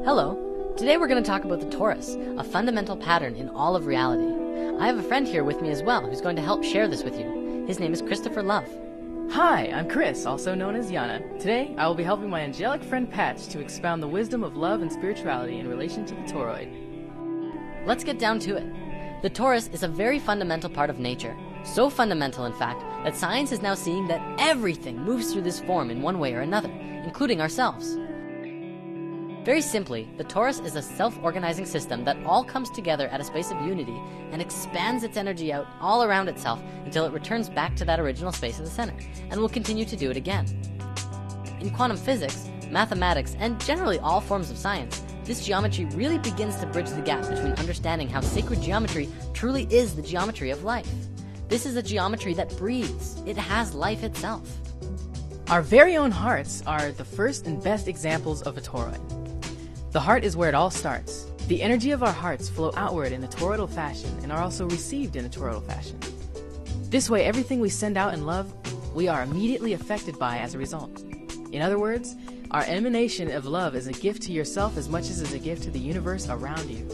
Hello. Today we're going to talk about the torus, a fundamental pattern in all of reality. I have a friend here with me as well who's going to help share this with you. His name is Christopher Love. Hi, I'm Chris, also known as Yana. Today, I will be helping my angelic friend Patch to expound the wisdom of love and spirituality in relation to the toroid. Let's get down to it. The torus is a very fundamental part of nature. So fundamental, in fact, that science is now seeing that everything moves through this form in one way or another, including ourselves. Very simply, the torus is a self-organizing system that all comes together at a space of unity and expands its energy out all around itself until it returns back to that original space in the center, and will continue to do it again. In quantum physics, mathematics, and generally all forms of science, this geometry really begins to bridge the gap between understanding how sacred geometry truly is the geometry of life. This is a geometry that breathes. It has life itself. Our very own hearts are the first and best examples of a toroid. The heart is where it all starts. The energy of our hearts flow outward in a toroidal fashion and are also received in a toroidal fashion. This way, everything we send out in love, we are immediately affected by as a result. In other words, our emanation of love is a gift to yourself as much as it is a gift to the universe around you.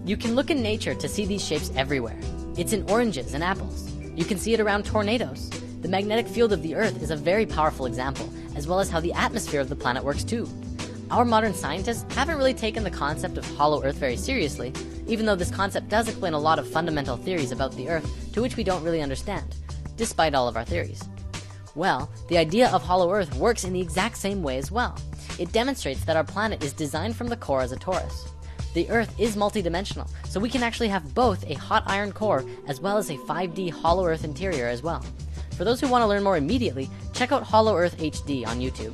You can look in nature to see these shapes everywhere. It's in oranges and apples. You can see it around tornadoes. The magnetic field of the Earth is a very powerful example, as well as how the atmosphere of the planet works too. Our modern scientists haven't really taken the concept of hollow Earth very seriously, even though this concept does explain a lot of fundamental theories about the Earth to which we don't really understand, despite all of our theories. Well, the idea of hollow Earth works in the exact same way as well. It demonstrates that our planet is designed from the core as a torus. The Earth is multidimensional, so we can actually have both a hot iron core as well as a 5D hollow Earth interior as well. For those who want to learn more immediately, check out Hollow Earth HD on YouTube.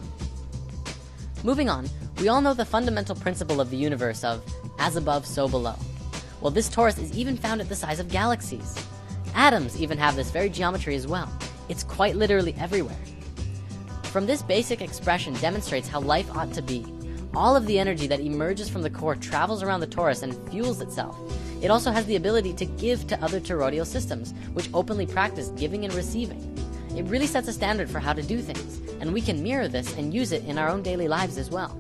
Moving on, we all know the fundamental principle of the universe of as above, so below. Well, this torus is even found at the size of galaxies. Atoms even have this very geometry as well. It's quite literally everywhere. From this basic expression demonstrates how life ought to be. All of the energy that emerges from the core travels around the torus and fuels itself. It also has the ability to give to other toroidal systems, which openly practice giving and receiving. It really sets a standard for how to do things, and we can mirror this and use it in our own daily lives as well.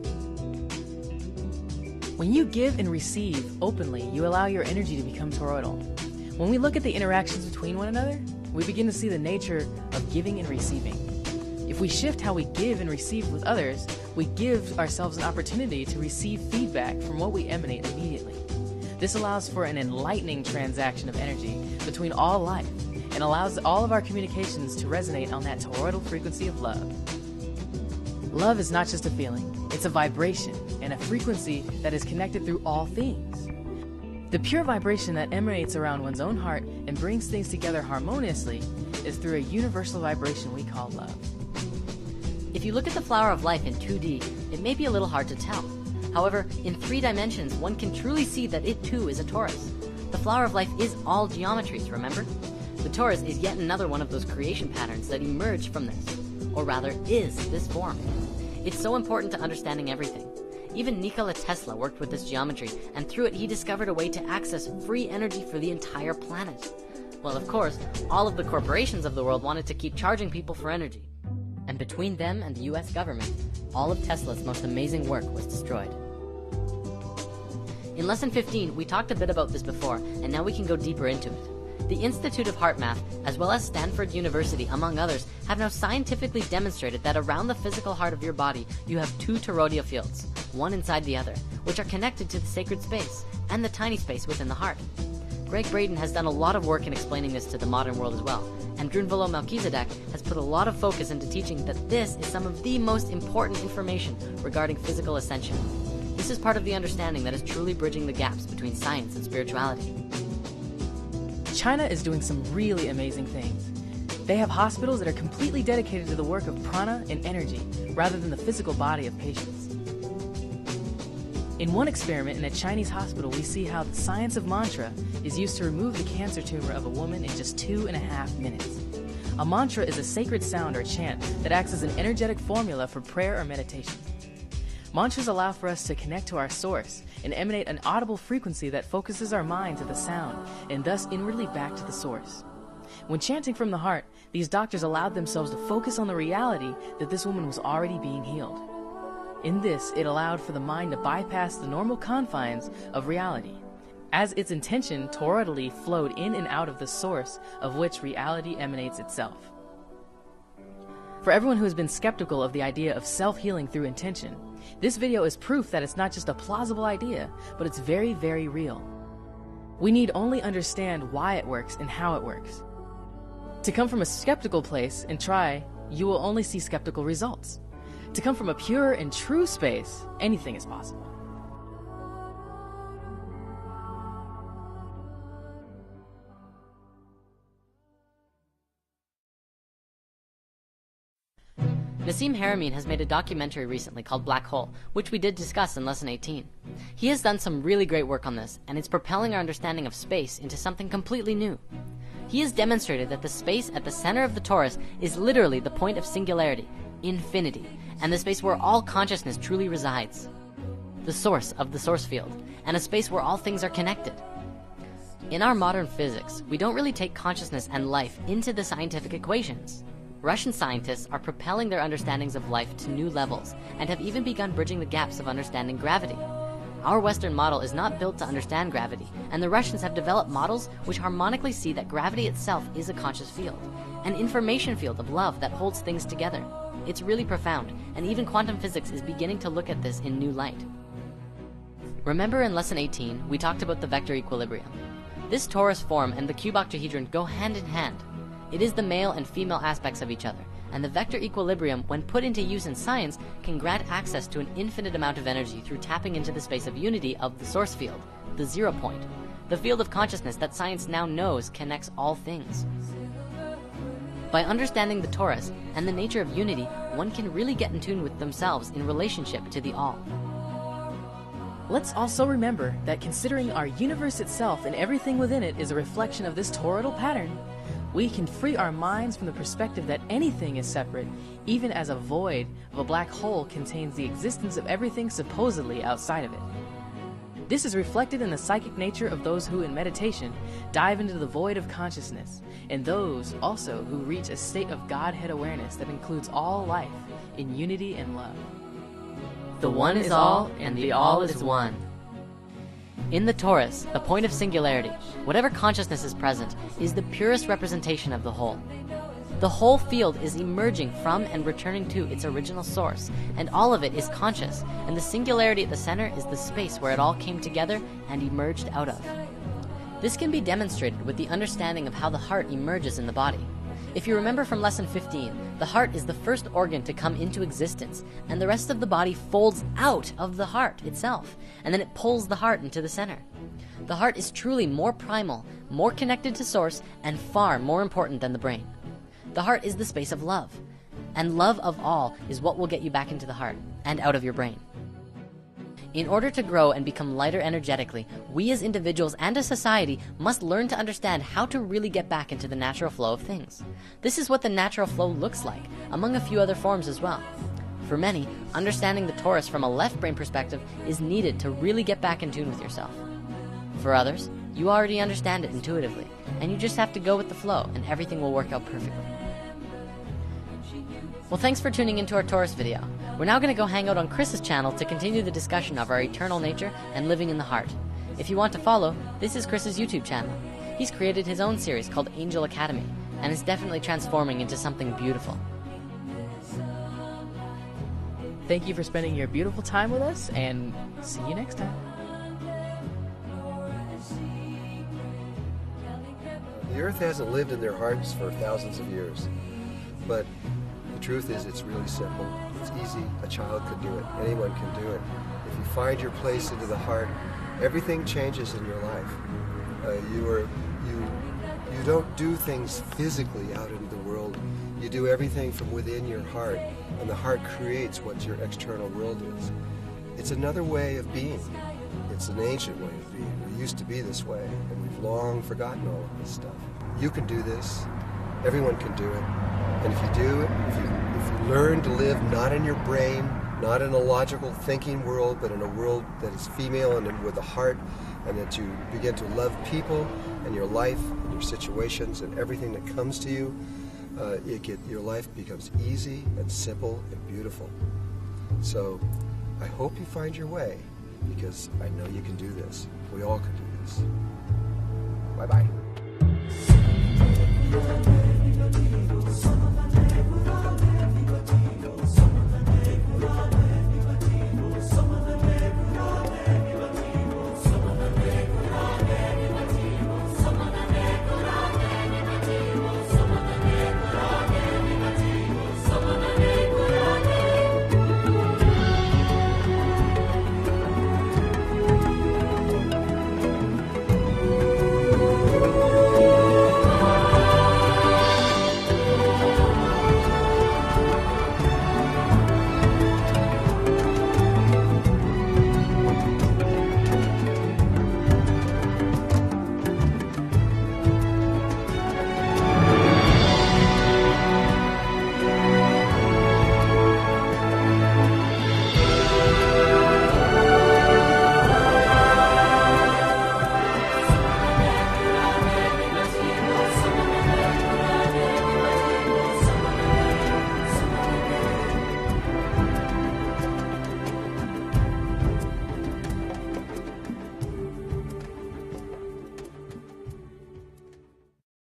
When you give and receive openly, you allow your energy to become toroidal. When we look at the interactions between one another, we begin to see the nature of giving and receiving. If we shift how we give and receive with others, we give ourselves an opportunity to receive feedback from what we emanate immediately. This allows for an enlightening transaction of energy between all life and allows all of our communications to resonate on that toroidal frequency of love. Love is not just a feeling, it's a vibration and a frequency that is connected through all things. The pure vibration that emanates around one's own heart and brings things together harmoniously is through a universal vibration we call love. If you look at the flower of life in 2D, it may be a little hard to tell. However, in 3 dimensions, one can truly see that it too is a torus. The flower of life is all geometries, remember? The torus is yet another one of those creation patterns that emerged from this, or rather is this form. It's so important to understanding everything. Even Nikola Tesla worked with this geometry, and through it he discovered a way to access free energy for the entire planet. Well, of course, all of the corporations of the world wanted to keep charging people for energy. And between them and the US government, all of Tesla's most amazing work was destroyed. In lesson 15, we talked a bit about this before, and now we can go deeper into it. The Institute of Heart Math, as well as Stanford University, among others, have now scientifically demonstrated that around the physical heart of your body, you have 2 toroidal fields, one inside the other, which are connected to the sacred space and the tiny space within the heart. Greg Braden has done a lot of work in explaining this to the modern world as well, and Drunvalo Melchizedek has put a lot of focus into teaching that this is some of the most important information regarding physical ascension. This is part of the understanding that is truly bridging the gaps between science and spirituality. China is doing some really amazing things. They have hospitals that are completely dedicated to the work of prana and energy, rather than the physical body of patients. In one experiment in a Chinese hospital, we see how the science of mantra is used to remove the cancer tumor of a woman in just 2.5 minutes. A mantra is a sacred sound or chant that acts as an energetic formula for prayer or meditation. Mantras allow for us to connect to our source and emanate an audible frequency that focuses our mind to the sound and thus inwardly back to the source. When chanting from the heart, these doctors allowed themselves to focus on the reality that this woman was already being healed. In this, it allowed for the mind to bypass the normal confines of reality, as its intention toroidally flowed in and out of the source of which reality emanates itself. For everyone who has been skeptical of the idea of self-healing through intention, this video is proof that it's not just a plausible idea, but it's very, very real. We need only understand why it works and how it works. To come from a skeptical place and try, you will only see skeptical results. To come from a pure and true space, anything is possible. Nassim Haramein has made a documentary recently called Black Hole, which we did discuss in Lesson 18. He has done some really great work on this, and it's propelling our understanding of space into something completely new. He has demonstrated that the space at the center of the torus is literally the point of singularity, infinity, and the space where all consciousness truly resides. The source of the source field, and a space where all things are connected. In our modern physics, we don't really take consciousness and life into the scientific equations. Russian scientists are propelling their understandings of life to new levels and have even begun bridging the gaps of understanding gravity. Our Western model is not built to understand gravity, and the Russians have developed models which harmonically see that gravity itself is a conscious field, an information field of love that holds things together. It's really profound, and even quantum physics is beginning to look at this in new light. Remember in Lesson 18, we talked about the vector equilibrium. This torus form and the cube octahedron go hand in hand. It is the male and female aspects of each other, and the vector equilibrium, when put into use in science, can grant access to an infinite amount of energy through tapping into the space of unity of the source field, the 0 point, the field of consciousness that science now knows connects all things. By understanding the torus and the nature of unity, one can really get in tune with themselves in relationship to the all. Let's also remember that considering our universe itself and everything within it is a reflection of this toroidal pattern, we can free our minds from the perspective that anything is separate, even as a void of a black hole contains the existence of everything supposedly outside of it. This is reflected in the psychic nature of those who in meditation dive into the void of consciousness, and those also who reach a state of Godhead awareness that includes all life in unity and love. The one is all, and the all is one. In the torus, the point of singularity, whatever consciousness is present, is the purest representation of the whole. The whole field is emerging from and returning to its original source, and all of it is conscious, and the singularity at the center is the space where it all came together and emerged out of. This can be demonstrated with the understanding of how the heart emerges in the body. If you remember from Lesson 15, the heart is the first organ to come into existence, and the rest of the body folds out of the heart itself, and then it pulls the heart into the center. The heart is truly more primal, more connected to source, and far more important than the brain. The heart is the space of love, and love of all is what will get you back into the heart and out of your brain. In order to grow and become lighter energetically, we as individuals and as society must learn to understand how to really get back into the natural flow of things. This is what the natural flow looks like, among a few other forms as well. For many, understanding the torus from a left brain perspective is needed to really get back in tune with yourself. For others, you already understand it intuitively, and you just have to go with the flow and everything will work out perfectly. Well, thanks for tuning into our torus video. We're now going to go hang out on Chris's channel to continue the discussion of our eternal nature and living in the heart. If you want to follow, this is Chris's YouTube channel. He's created his own series called Angel Academy, and is definitely transforming into something beautiful. Thank you for spending your beautiful time with us, and see you next time. The earth hasn't lived in their hearts for thousands of years, but the truth is it's really simple. It's easy. A child could do it. Anyone can do it. If you find your place into the heart, everything changes in your life. You don't do things physically out into the world. You do everything from within your heart, and the heart creates what your external world is. It's another way of being. It's an ancient way of being. We used to be this way, and we've long forgotten all of this stuff. You can do this. Everyone can do it. And if you do it, if you learn to live not in your brain, not in a logical thinking world, but in a world that is female and with a heart, and that you begin to love people and your life and your situations and everything that comes to you, your life becomes easy and simple and beautiful. So I hope you find your way, because I know you can do this. We all can do this. Bye-bye.